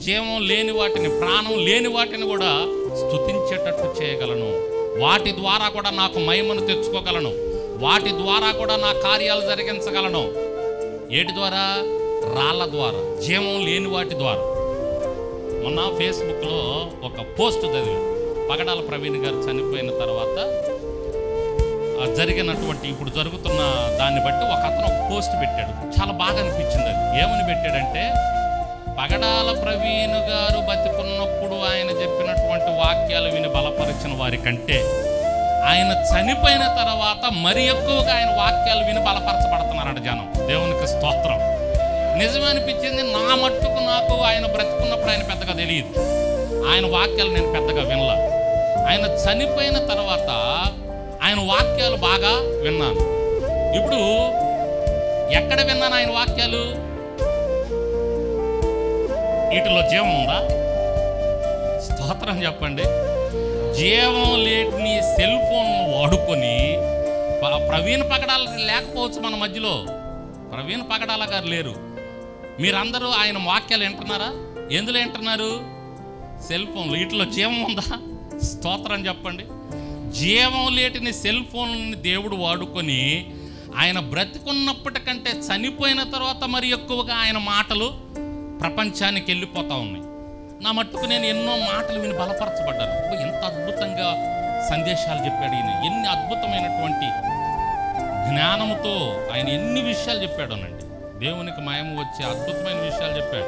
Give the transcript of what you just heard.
జీవం లేని వాటిని, ప్రాణం లేని వాటిని కూడా స్తుతించేటట్టు చేయగలను. వాటి ద్వారా కూడా నాకు మహిమను తెచ్చుకోగలను. వాటి ద్వారా కూడా నా కార్యాలు జరిగించగలను. ఏటి ద్వారా? రాళ్ళ ద్వారా, జీవం లేని వాటి ద్వారా. మొన్న ఫేస్బుక్లో ఒక పోస్ట్ చదివా. పగడాల ప్రవీణ్ గారు చనిపోయిన తర్వాత జరిగినటువంటి, ఇప్పుడు జరుగుతున్న దాన్ని బట్టి ఒక అతను ఒక పోస్ట్ పెట్టాడు. చాలా బాగా అనిపించింది అది. ఏమని పెట్టాడంటే, పగడాల ప్రవీణ్ గారు బతికున్నప్పుడు ఆయన చెప్పినటువంటి వాక్యాలు విని బలపరిచిన వారి కంటే ఆయన చనిపోయిన తర్వాత మరి ఎక్కువగా ఆయన వాక్యాలు విని బలపరచబడుతున్నారట జనం. దేవునికి స్తోత్రం. నిజమే అనిపించింది. నా మట్టుకు నాకు ఆయన బ్రతుకున్నప్పుడు ఆయన పెద్దగా తెలియదు, ఆయన వాక్యాలు నేను పెద్దగా వినలా. ఆయన చనిపోయిన తర్వాత ఆయన వాక్యాలు బాగా విన్నాను. ఇప్పుడు ఎక్కడ విన్నాను ఆయన వాక్యాలు? వీటిలో జీవం ఉందా? స్తోత్రం చెప్పండి. జీవం లేని సెల్ ఫోన్ వాడుకొని, ప్రవీణ్ పగడాల లేకపోవచ్చు మన మధ్యలో, ప్రవీణ్ పగడాల గారు లేరు. మీరందరూ ఆయన వాక్యాలు వింటున్నారా? ఎందులో వింటున్నారు? సెల్ ఫోన్లు. వీటిలో జీవం ఉందా? స్తోత్రం చెప్పండి. జీవం లేని సెల్ ఫోన్ని దేవుడు వాడుకొని ఆయన బ్రతికున్నప్పటికంటే చనిపోయిన తర్వాత మరి ఎక్కువగా ఆయన మాటలు ప్రపంచానికి వెళ్ళిపోతూ ఉన్నాయి. నా మట్టుకు నేను ఎన్నో మాటలు విని బలపరచబడ్డాను. ఎంత అద్భుతంగా సందేశాలు చెప్పాడు ఈయన, ఎన్ని అద్భుతమైనటువంటి జ్ఞానముతో ఆయన ఎన్ని విషయాలు చెప్పాడు అనండి. దేవునికి మహిమ వచ్చే అద్భుతమైన విషయాలు చెప్పాడు.